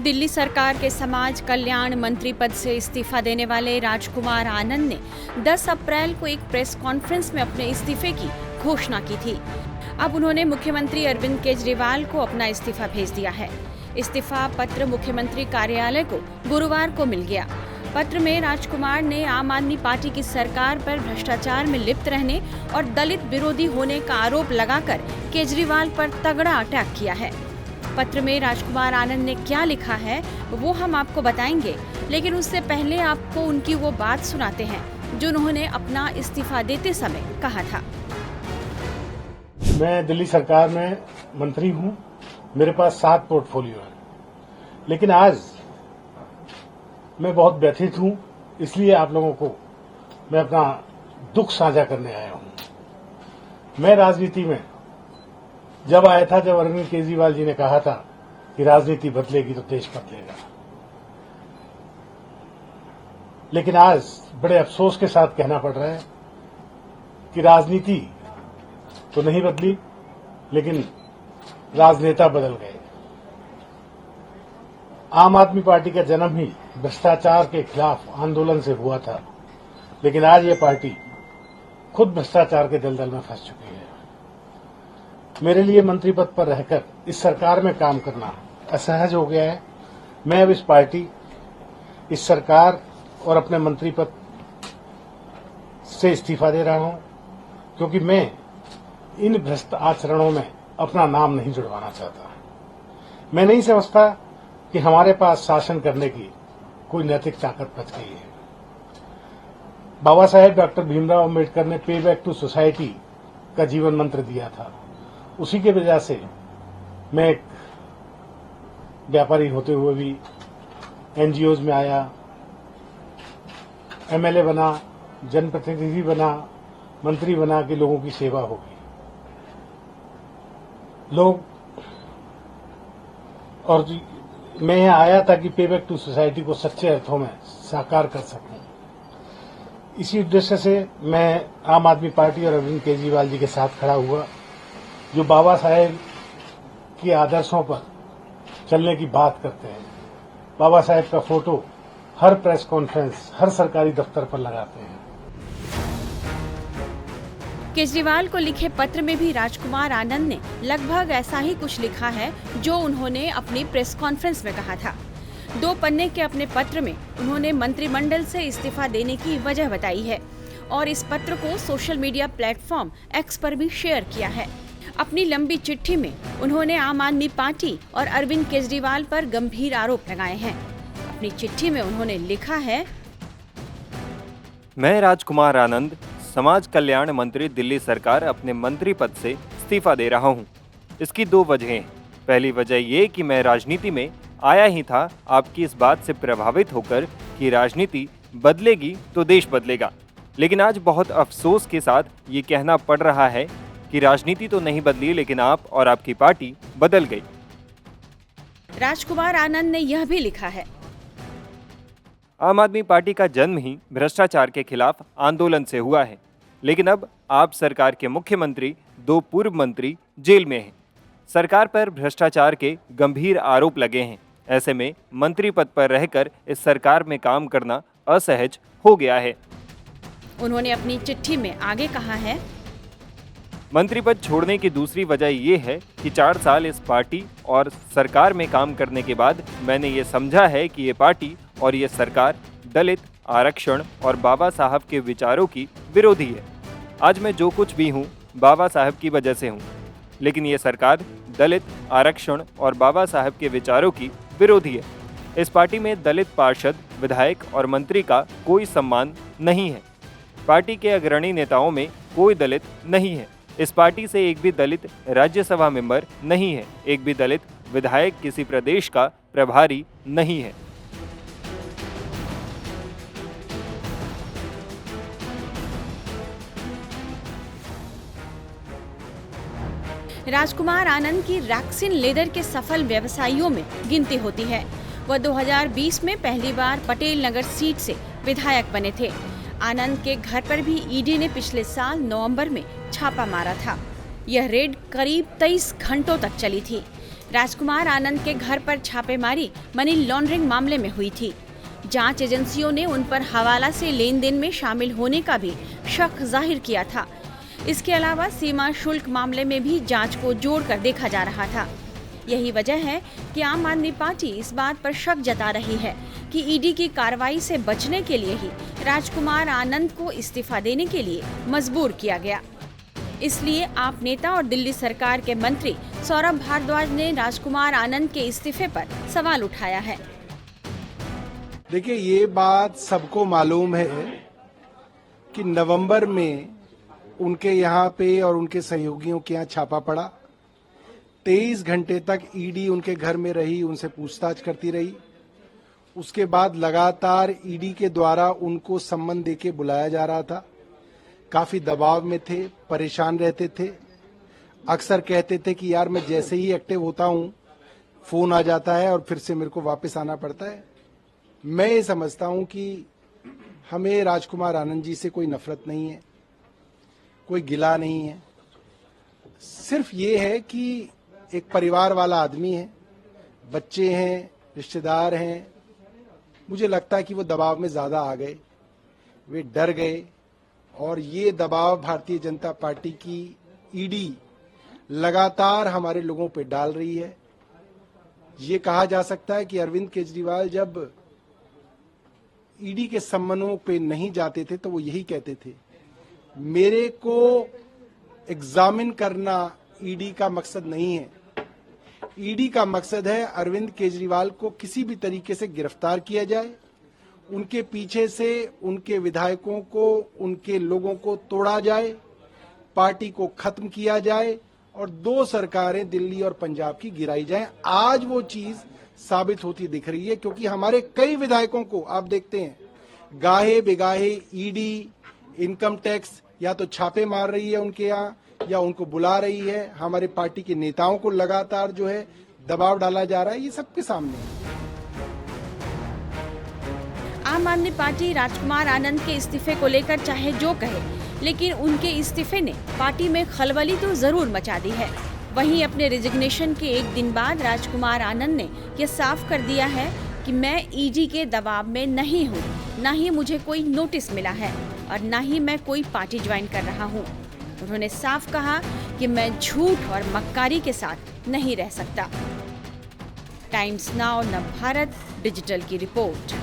दिल्ली सरकार के समाज कल्याण मंत्री पद से इस्तीफा देने वाले राजकुमार आनंद ने 10 अप्रैल को एक प्रेस कॉन्फ्रेंस में अपने इस्तीफे की घोषणा की थी। अब उन्होंने मुख्यमंत्री अरविंद केजरीवाल को अपना इस्तीफा भेज दिया है। इस्तीफा पत्र मुख्यमंत्री कार्यालय को गुरुवार को मिल गया। पत्र में राजकुमार ने आम आदमी पार्टी की सरकार पर भ्रष्टाचार में लिप्त रहने और दलित विरोधी होने का आरोप लगाकर केजरीवाल पर तगड़ा अटैक किया है। पत्र में राजकुमार आनंद ने क्या लिखा है वो हम आपको बताएंगे, लेकिन उससे पहले आपको उनकी वो बात सुनाते हैं जो उन्होंने अपना इस्तीफा देते समय कहा था। मैं दिल्ली सरकार में मंत्री हूं, मेरे पास 7 पोर्टफोलियो है, लेकिन आज मैं बहुत व्यथित हूं, इसलिए आप लोगों को मैं अपना दुख साझा करने आया हूं। मैं राजनीति में जब आया था, जब अरविंद केजरीवाल जी ने कहा था कि राजनीति बदलेगी तो देश बदलेगा, लेकिन आज बड़े अफसोस के साथ कहना पड़ रहा है कि राजनीति तो नहीं बदली, लेकिन राजनेता बदल गए। आम आदमी पार्टी का जन्म ही भ्रष्टाचार के खिलाफ आंदोलन से हुआ था, लेकिन आज ये पार्टी खुद भ्रष्टाचार के दलदल में फंस चुकी है। मेरे लिए मंत्री पद पर रहकर इस सरकार में काम करना असहज हो गया है। मैं अब इस पार्टी, इस सरकार और अपने मंत्री पद से इस्तीफा दे रहा हूं, क्योंकि मैं इन भ्रष्ट आचरणों में अपना नाम नहीं जुड़वाना चाहता। मैं नहीं समझता कि हमारे पास शासन करने की कोई नैतिक ताकत बच गई है। बाबा साहेब डॉक्टर भीमराव अम्बेडकर ने पे बैक टू सोसाइटी का जीवन मंत्र दिया था। उसी के वजह से मैं एक व्यापारी होते हुए भी एनजीओज में आया, एमएलए बना, जनप्रतिनिधि बना, मंत्री बना कि लोगों की सेवा होगी। लोग और मैं यहाँ आया था कि पे बैक टू सोसाइटी को सच्चे अर्थों में साकार कर सकूं। इसी उद्देश्य से मैं आम आदमी पार्टी और अरविंद केजरीवाल जी के साथ खड़ा हुआ, जो बाबा साहेब के आदर्शों पर चलने की बात करते हैं। बाबा साहेब का फोटो हर प्रेस कॉन्फ्रेंस, हर सरकारी दफ्तर पर लगाते हैं। केजरीवाल को लिखे पत्र में भी राजकुमार आनंद ने लगभग ऐसा ही कुछ लिखा है जो उन्होंने अपनी प्रेस कॉन्फ्रेंस में कहा था। 2 पन्ने के अपने पत्र में उन्होंने मंत्रिमंडल से इस्तीफा देने की वजह बताई है और इस पत्र को सोशल मीडिया प्लेटफॉर्म एक्स पर भी शेयर किया है। अपनी लंबी चिट्ठी में उन्होंने आम आदमी पार्टी और अरविंद केजरीवाल पर गंभीर आरोप लगाए हैं। अपनी चिट्ठी में उन्होंने लिखा है, मैं राजकुमार आनंद, समाज कल्याण मंत्री, दिल्ली सरकार अपने मंत्री पद से इस्तीफा दे रहा हूं। इसकी 2 वजहें। पहली वजह ये कि मैं राजनीति में आया ही था आपकी इस बात से प्रभावित होकर कि राजनीति बदलेगी तो देश बदलेगा, लेकिन आज बहुत अफसोस के साथ ये कहना पड़ रहा है कि राजनीति तो नहीं बदली, लेकिन आप और आपकी पार्टी बदल गई। राजकुमार आनंद ने यह भी लिखा है, आम आदमी पार्टी का जन्म ही भ्रष्टाचार के खिलाफ आंदोलन से हुआ है, लेकिन अब आप सरकार के मुख्यमंत्री, 2 पूर्व मंत्री जेल में हैं। सरकार पर भ्रष्टाचार के गंभीर आरोप लगे हैं। ऐसे में मंत्री पद पर रहकर इस सरकार में काम करना असहज हो गया है। उन्होंने अपनी चिट्ठी में आगे कहा है, मंत्री पद छोड़ने की दूसरी वजह ये है कि 4 साल इस पार्टी और सरकार में काम करने के बाद मैंने ये समझा है कि ये पार्टी और ये सरकार दलित, आरक्षण और बाबा साहब के विचारों की विरोधी है। आज मैं जो कुछ भी हूँ बाबा साहब की वजह से हूँ, लेकिन ये सरकार दलित, आरक्षण और बाबा साहब के विचारों की विरोधी है। इस पार्टी में दलित पार्षद, विधायक और मंत्री का कोई सम्मान नहीं है। पार्टी के अग्रणी नेताओं में कोई दलित नहीं है। इस पार्टी से एक भी दलित राज्यसभा मेंबर नहीं है। एक भी दलित विधायक किसी प्रदेश का प्रभारी नहीं है। राजकुमार आनंद की रैक्सिन लेदर के सफल व्यवसायियों में गिनती होती है। वह 2020 में पहली बार पटेल नगर सीट से विधायक बने थे। आनंद के घर पर भी ईडी ने पिछले साल नवंबर में छापा मारा था। यह रेड करीब 23 घंटों तक चली थी। राजकुमार आनंद के घर पर छापेमारी मनी लॉन्ड्रिंग मामले में हुई थी। जांच एजेंसियों ने उन पर हवाला से लेन देन में शामिल होने का भी शक जाहिर किया था। इसके अलावा सीमा शुल्क मामले में भी जांच को जोड़कर देखा जा रहा था। यही वजह है कि आम आदमी पार्टी इस बात पर शक जता रही है कि ईडी की कार्रवाई से बचने के लिए ही राजकुमार आनंद को इस्तीफा देने के लिए मजबूर किया गया। इसलिए आप नेता और दिल्ली सरकार के मंत्री सौरभ भारद्वाज ने राजकुमार आनंद के इस्तीफे पर सवाल उठाया है। देखिए, ये बात सबको मालूम है कि नवंबर में उनके यहाँ पे और उनके सहयोगियों के यहाँ छापा पड़ा। 23 घंटे तक ईडी उनके घर में रही, उनसे पूछताछ करती रही। उसके बाद लगातार ईडी के द्वारा उनको सम्मन देके बुलाया जा रहा था। काफी दबाव में थे, परेशान रहते थे। अक्सर कहते थे कि यार मैं जैसे ही एक्टिव होता हूं फोन आ जाता है और फिर से मेरे को वापस आना पड़ता है। मैं ये समझता हूं कि हमें राजकुमार आनंद जी से कोई नफरत नहीं है, कोई गिला नहीं है। सिर्फ ये है कि एक परिवार वाला आदमी है, बच्चे हैं, रिश्तेदार हैं। मुझे लगता है कि वो दबाव में ज्यादा आ गए, वे डर गए और ये दबाव भारतीय जनता पार्टी की ईडी लगातार हमारे लोगों पे डाल रही है। ये कहा जा सकता है कि अरविंद केजरीवाल जब ईडी के सम्मनों पे नहीं जाते थे तो वो यही कहते थे, मेरे को एग्जामिन करना ईडी का मकसद नहीं है। ईडी का मकसद है अरविंद केजरीवाल को किसी भी तरीके से गिरफ्तार किया जाए, उनके पीछे से उनके विधायकों को, उनके लोगों को तोड़ा जाए, पार्टी को खत्म किया जाए और 2 सरकारें दिल्ली और पंजाब की गिराई जाए। आज वो चीज साबित होती दिख रही है, क्योंकि हमारे कई विधायकों को आप देखते हैं गाहे बेगाहे ईडी, इनकम टैक्स या तो छापे मार रही है उनके यहाँ या उनको बुला रही है। हमारे पार्टी के नेताओं को लगातार जो है दबाव डाला जा रहा है। ये सबके सामने है। आम आदमी पार्टी राजकुमार आनंद के इस्तीफे को लेकर चाहे जो कहे, लेकिन उनके इस्तीफे ने पार्टी में खलबली तो जरूर मचा दी है। वहीं अपने रिजिग्नेशन के एक दिन बाद राजकुमार आनंद ने यह साफ कर दिया है कि मैं ईडी के दबाव में नहीं हूँ, न ही मुझे कोई नोटिस मिला है और न ही मैं कोई पार्टी ज्वाइन कर रहा हूँ। उन्होंने साफ कहा कि मैं झूठ और मक्कारी के साथ नहीं रह सकता। टाइम्स नाउ नवभारत डिजिटल की रिपोर्ट।